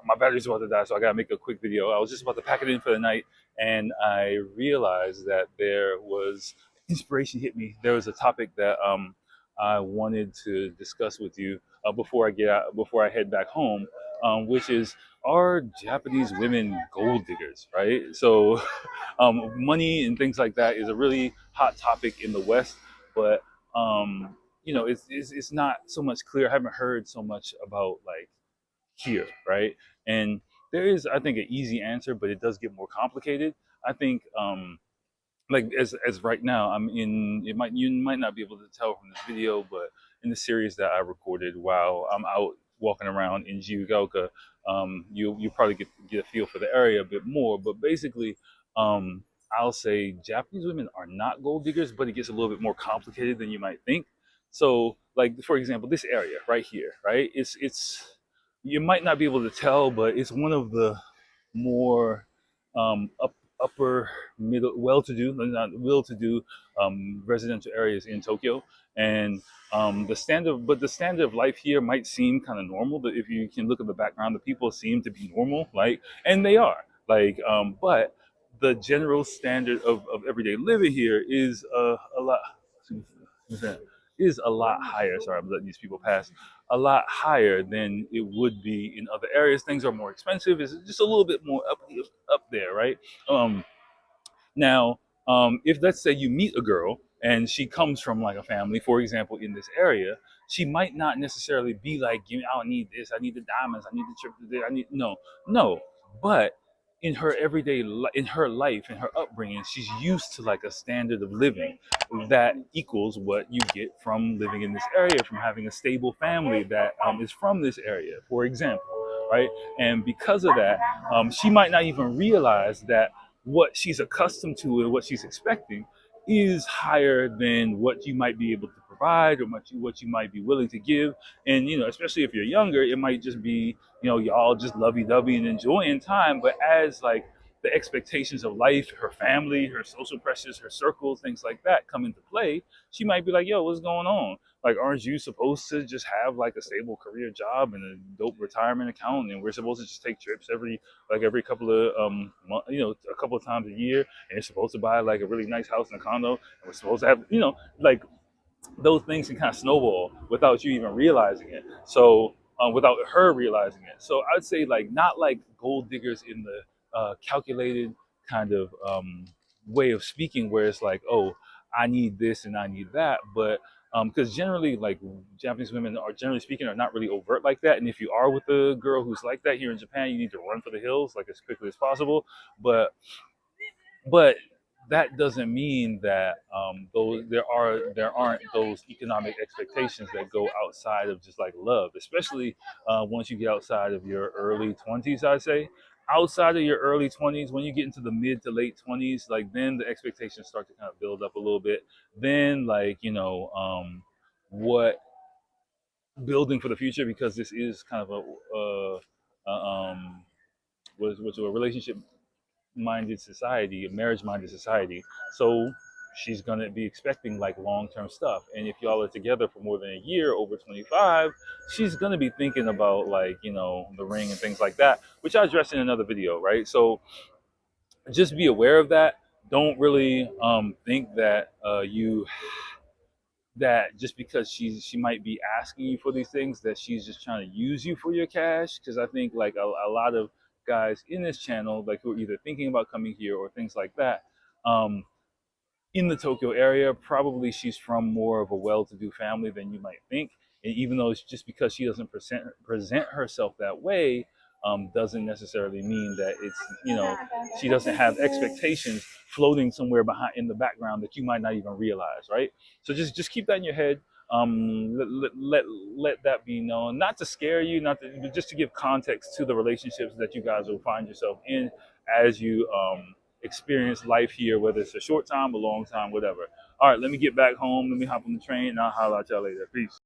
my battery's about to die, so I gotta make a quick video. I was just about to pack it in for the night, and I realized that there was inspiration hit me. There was a topic that I wanted to discuss with you before I get out, before I head back home, which is, are Japanese women gold diggers, right? So, money and things like that is a really hot topic in the West, but it's not so much clear. I haven't heard so much about like here, right? And there is, I think, an easy answer, but it does get more complicated. I think, like as right now, I'm in. It might you might not be able to tell from this video, but in the series that I recorded while I'm out walking around in Jiugaoka, you probably get a feel for the area a bit more. But basically, I'll say Japanese women are not gold diggers, but it gets a little bit more complicated than you might think. So, like for example, this area right here, right? It's you might not be able to tell, but it's one of the more upper middle well-to-do, not will-to-do residential areas in Tokyo, and the standard of life here might seem kind of normal. But if you can look at the background, the people seem to be normal, like, and they are, like, but the general standard of everyday living here is a lot is a lot higher. Sorry, I'm letting these people pass. A lot higher than it would be in other areas. Things are more expensive. It's just a little bit more up there, right? Um, Now, if let's say you meet a girl and she comes from like a family, for example, in this area, she might not necessarily be like, I don't need this. I need the diamonds. I need the trip to there. I need no. But in her in her life, in her upbringing, she's used to like a standard of living that equals what you get from living in this area, from having a stable family that is from this area, for example, right? And because of that, she might not even realize that what she's accustomed to and what she's expecting is higher than what you might be able to provide or what you might be willing to give. And especially if you're younger, it might just be y'all just lovey-dovey and enjoying time. But as like the expectations of life, her family, her social pressures, her circles, things like that come into play, she might be like, yo, what's going on? Like, aren't you supposed to just have like a stable career job and a dope retirement account, and we're supposed to just take trips every couple of a couple of times a year, and you're supposed to buy like a really nice house and a condo, and we're supposed to have like those things can kind of snowball without you even realizing it. So without her realizing it. So I'd say like not like gold diggers in the calculated kind of way of speaking, where it's like, oh, I need this and I need that, but because generally, like Japanese women are generally speaking are not really overt like that. And if you are with a girl who's like that here in Japan, you need to run for the hills like as quickly as possible. But that doesn't mean that those there aren't those economic expectations that go outside of just like love, especially once you get outside of your early 20s. I say outside of your early 20s, when you get into the mid to late 20s, like then the expectations start to kind of build up a little bit. Then like what building for the future, because this is kind of was a relationship minded society, a marriage minded society. So she's gonna be expecting like long term stuff. And if y'all are together for more than a year, over 25, she's gonna be thinking about like, the ring and things like that, which I addressed in another video, right? So just be aware of that. Don't really think that you that just because she might be asking you for these things, that she's just trying to use you for your cash. Because I think like a lot of guys in this channel, like who are either thinking about coming here or things like that, um, in the Tokyo area, probably she's from more of a well-to-do family than you might think. And even though it's just because she doesn't present herself that way, doesn't necessarily mean that it's she doesn't have expectations floating somewhere behind in the background that you might not even realize, right? So just keep that in your head. Let that be known, not to scare you, not to, but just to give context to the relationships that you guys will find yourself in as you experience life here, whether it's a short time, a long time, whatever. All right, let me get back home. Let me hop on the train, and I'll holler at y'all later. Peace.